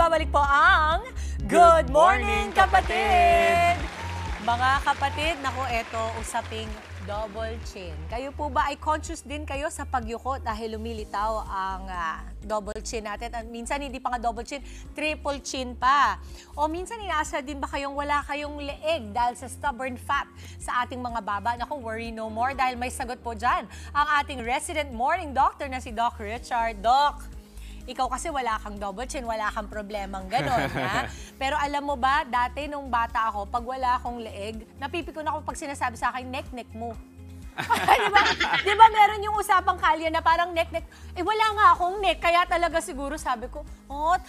Magbabalik po ang Good Morning Kapatid! Mga kapatid, naku, eto, usaping double chin. Kayo po ba ay conscious din kayo sa pagyuko dahil lumilitaw ang double chin natin? At minsan hindi pa nga double chin, triple chin pa. O minsan inaasa din ba kayong wala kayong leeg dahil sa stubborn fat sa ating mga baba? Naku, worry no more dahil may sagot po dyan ang ating resident morning doctor na si Doc Richard. Doc, ikaw kasi wala kang double chin, wala kang problemang gano'n, ha? Pero alam mo ba, dati nung bata ako, pag wala akong leeg, napipikon ako pag sinasabi sa akin, neck mo. Diba meron yung usapang kalye na parang neck, wala nga akong neck, kaya talaga siguro sabi ko,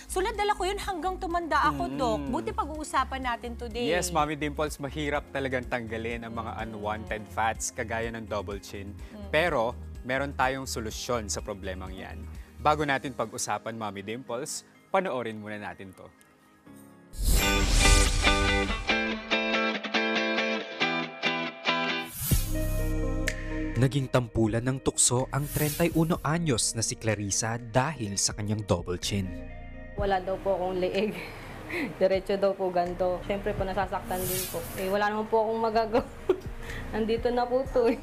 sulat-dala ko yun hanggang tumanda ako, Doc. Buti pag-uusapan natin today. Yes, Mommy Dimples, mahirap talagang tanggalin ang mga unwanted fats kagaya ng double chin. Pero, meron tayong solusyon sa problemang yan. Bago natin pag-usapan, Mommy Dimples, panoorin muna natin to. Naging tampulan ng tukso ang 31 anyos na si Clarissa dahil sa kanyang double chin. Wala daw po akong leeg. Diretso daw po ganito. Siyempre po nasasaktan din po. Wala naman po akong magagawa. Nandito na po to eh.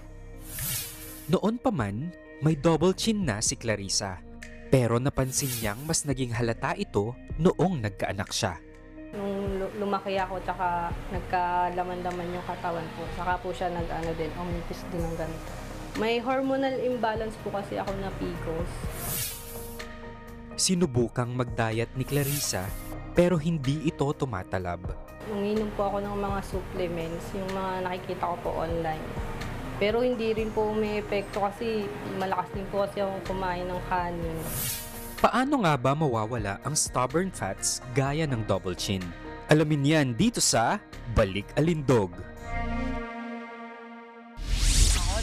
Noon pa man, may double chin na si Clarissa. Pero napansin niyang mas naging halata ito noong nagkaanak siya. Nung lumaki ako, tsaka nagkalaman-laman yung katawan po. Saka po siya umimpis din ng ganito. May hormonal imbalance po kasi ako na PCOS. Sinubukang mag-diet ni Clarissa pero hindi ito tumatalab. Uminom po ako ng mga supplements, yung mga nakikita ko po online. Pero hindi rin po may epekto kasi malakas din po kasi akong kumain ng kanin. Paano nga ba mawawala ang stubborn fats gaya ng double chin? Alamin yan dito sa Balik Alindog.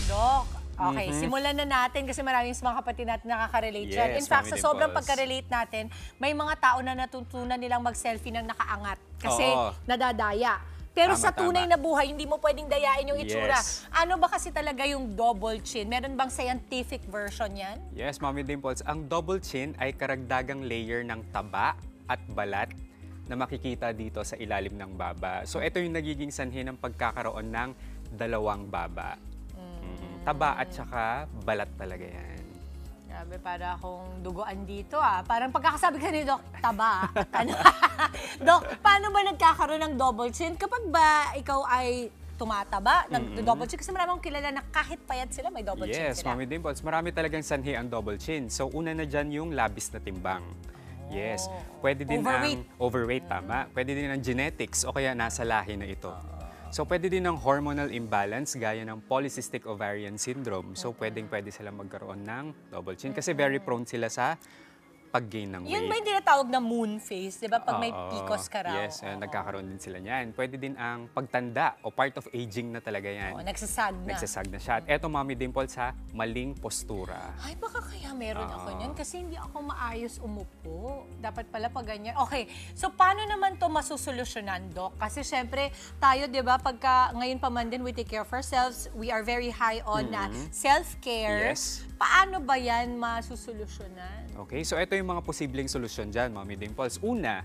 Doc. Okay, simulan na natin kasi maraming mga kapatid natin nakaka-relate dyan. Yes, In fact, sa Mommy sobrang Dimples. pagka-relate natin, may mga tao na natutunan nilang mag-selfie ng nakaangat kasi nadadaya. Pero Tama, sa tunay tama. na buhay, hindi mo pwedeng dayain yung itsura. Yes. Ano ba kasi talaga yung double chin? Meron bang scientific version yan? Yes, Mommy Dimples, ang double chin ay karagdagang layer ng taba at balat na makikita dito sa ilalim ng baba. So ito yung nagiging sanhi ng pagkakaroon ng dalawang baba. Taba at saka balat talaga yan. Grabe, para akong duguan dito Parang pagkakasabi ka ni Doc, taba. Doc, paano ba nagkakaroon ng double chin? Kapag ba ikaw ay tumataba ng double chin? Kasi marami akong kilala na kahit payat sila, may double chin Yes, sila. Mommy Dimples, marami talagang sanhi ang double chin. So una na dyan yung labis na timbang. Yes, pwede din Overweight. ang overweight, tama. Pwede din ang genetics o kaya nasa lahi na ito. So pwede din ang hormonal imbalance gaya ng polycystic ovarian syndrome. So pwede silang magkaroon ng double chin kasi very prone sila sa pag-gain ng weight. Yun ba yung tinatawag na moon face? Di ba? Pag may Oo. PCOS ka raw. Yes, nagkakaroon din sila niyan. Pwede din ang pagtanda o part of aging na talaga yan. Nagsasag na. Nagsasag na siya. At eto, Mommy Dimples, sa maling postura. Ay, baka kaya meron ako niyan kasi hindi ako maayos umupo. Dapat pala pag ganyan. Okay, so paano naman to masusolusyonan, Doc? Kasi syempre, tayo, di ba, pagka ngayon pa man din, we take care of ourselves. We are very high on self-care. Yes. Paano ba yan masusolusyonan? Okay, so ito yung mga posibleng solusyon dyan, Mommy Dimples. Una,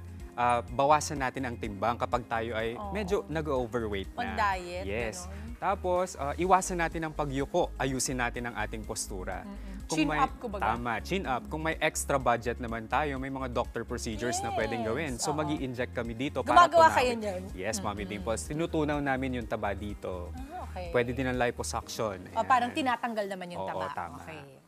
bawasan natin ang timbang kapag tayo ay medyo nag-overweight na. Pag-diet, Yes. ganon. Tapos, iwasan natin ang pagyuko. Ayusin natin ang ating postura. Chin up, kumbaga. Tama, chin up. Kung may extra budget naman tayo, may mga doctor procedures na pwedeng gawin. So, mag-i-inject kami dito para Gumagawa tunawin. kayo niyan? Yes, Mommy Dimples. Tinutunaw namin yung taba dito. Okay. Pwede din ang liposuction. Parang Ayan. tinatanggal naman yung Oo, taba. tama. Okay.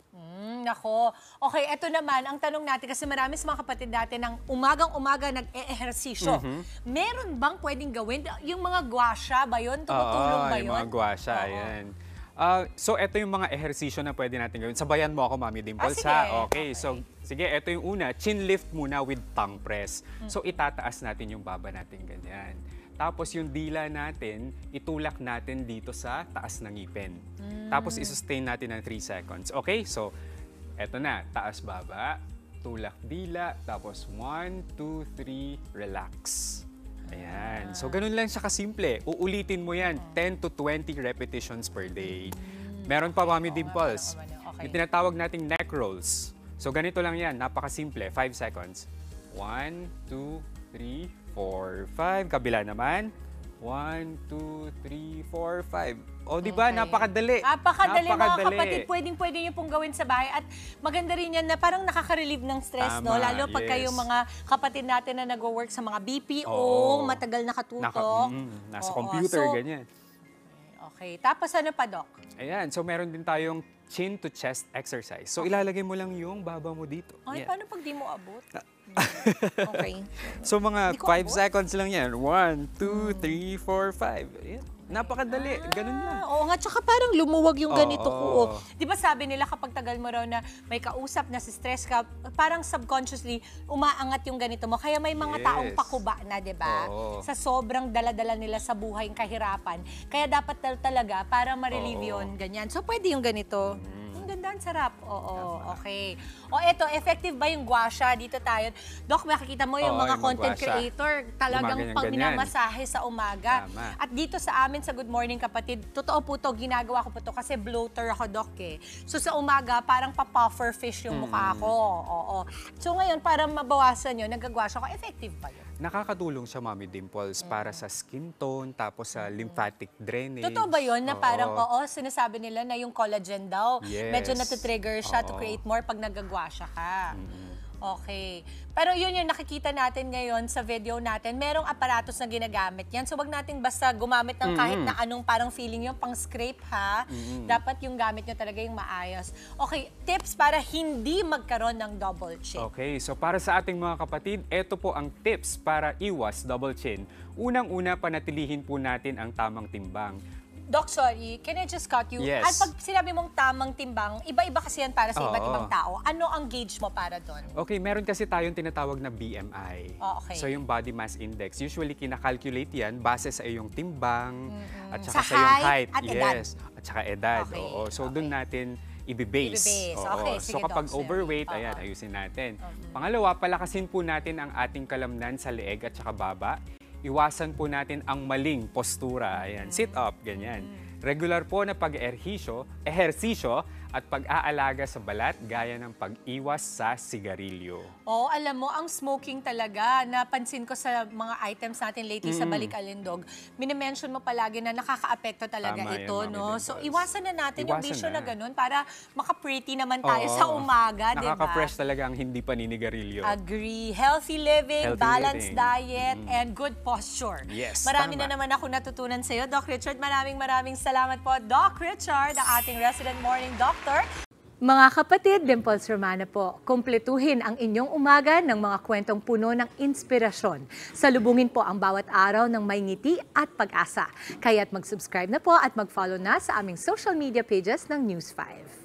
Nako. Okay, eto naman, ang tanong natin, kasi marami sa mga kapatid natin ng umagang-umaga nag-e-ehersisyo. Meron bang pwedeng gawin? Yung mga guasya ba yun? Tumutulong ba yun? Yung mga guasya, ayan. So, ito yung mga ehersisyo na pwede natin gawin. Sabayan mo ako, Mommy Dimples, sige. ha? Okay, so, sige, ito yung una. Chin lift muna with tongue press. So, itataas natin yung baba natin ganyan. Tapos, yung dila natin, itulak natin dito sa taas ng ngipin. Tapos, isustain natin ng 3 seconds. Okay, so, eto na. Taas, baba. Tulak, dila. Tapos, 1, 2, 3, relax. Ayan. So, ganun lang siya kasimple. Uulitin mo yan 10 to 20 repetitions per day. Meron pa, Mommy Dimples. Okay. Yung tinatawag nating neck rolls. So, ganito lang yan. Napakasimple. 5 seconds. 1, 2, 3, 4, 5. Kabila naman. 1, 2, 3, 4, 5. O, di ba? Okay. Napakadali. Napakadali mga kapatid. Pwedeng-pwede nyo pong gawin sa bahay. At maganda rin yan na parang nakaka-relieve ng stress, no? Tama, Lalo pag yes. kayong mga kapatid natin na nag-work sa mga BPO, Oo. matagal nakatutok. Nasa Oo, computer, so, ganyan. Okay. Tapos ano pa, Doc? Ayan, so meron din tayong chin to chest exercise. So ilalagay mo lang yung baba mo dito. Ay, Yan. paano pag di mo abot? Okay. So mga Hindi ko 5 abot. seconds lang yan. 1, 2, 3, 4, 5. Ayan. Napakadali. Ganun lang. Oo nga, tsaka parang lumuwag yung ganito Oo. ko. Oh. Di ba sabi nila kapag tagal mo raw na may kausap na si stress ka, parang subconsciously umaangat yung ganito mo. Kaya may mga Yes. taong pakuba na, di ba? Oo. Sa sobrang dala-dala nila sa buhay, yung kahirapan. Kaya dapat talaga para ma-relieve Oo. yun, ganyan. So pwede yung ganito. Ang ganda, ang sarap. Oo, okay. O eto, effective ba yung gua sha? Dito tayo. Doc, makikita mo yung Oo, mga yung content mag-gua sha. creator, talagang Gumaganyan-ganyan. pang minamasahe sa umaga. Tama. At dito sa amin sa Good Morning Kapatid, totoo po to, ginagawa ko po to kasi bloater ako, Doc, eh. So sa umaga, parang pa-puffer fish yung mukha ko. Oo. So ngayon, para mabawasan yun, nagagwa siya ko, effective ba yun? Nakakatulong siya, Mommy Dimples, para sa skin tone, tapos sa lymphatic drainage. Totoo ba yun na Oo. parang, sinasabi nila na yung collagen daw, Yes. medyo natitrigger siya to Oo. create more pag nagagwa siya ka. Okay. Pero yun yung nakikita natin ngayon sa video natin, merong aparatos na ginagamit yan. So wag nating basta gumamit ng kahit na anong parang feeling yung pang scrape ha. Dapat yung gamit nyo talaga yung maayos. Okay, tips para hindi magkaroon ng double chin. Okay, so para sa ating mga kapatid, ito po ang tips para iwas double chin. Unang-una, panatilihin po natin ang tamang timbang. Doc, sorry, can I just cut you? Yes. At pag sinabi mong tamang timbang, iba-iba kasi yan para sa iba't Oo. ibang tao. Ano ang gauge mo para doon? Okay, meron kasi tayong tinatawag na BMI. Oh, okay. So yung body mass index, usually kinakalculate yan base sa iyong timbang at Sa saka sa iyong height height. at edad. Yes, at saka edad. Okay, Oo. So okay. doon natin ibibase. Ibibase. Oo. Okay, So sige, kapag Doc, overweight, sige. ayan, ayusin natin. Pangalawa, palakasin po natin ang ating kalamnan sa leeg at saka baba. Iwasan po natin ang maling postura. Ayan, sit up, ganyan. Regular po na pag-ehersisyo at pag-aalaga sa balat gaya ng pag-iwas sa sigarilyo. Oo, alam mo, ang smoking talaga, napansin ko sa mga items natin lately sa Balik Alindog, minimension mo palagi na nakaka-apekto talaga Tama yan, ito, Mami no? Dimples. So, iwasan na natin yung Iwasan bisyo na na. ganun para maka-pretty naman tayo Oo. sa umaga, di ba? Nakaka-fresh talaga ang hindi paninigarilyo. Agree. Healthy living, Healthy balanced living. diet, and good posture. Yes, Marami tama. na naman ako natutunan sa iyo, Doc Richard. Maraming salamat po, Doc Richard, ang ating resident morning doctor. Mga kapatid, Dimples Romana po, kumpletuhin ang inyong umaga ng mga kwentong puno ng inspirasyon. Salubungin po ang bawat araw ng may ngiti at pag-asa. Kaya't mag-subscribe na po at mag-follow na sa aming social media pages ng News 5.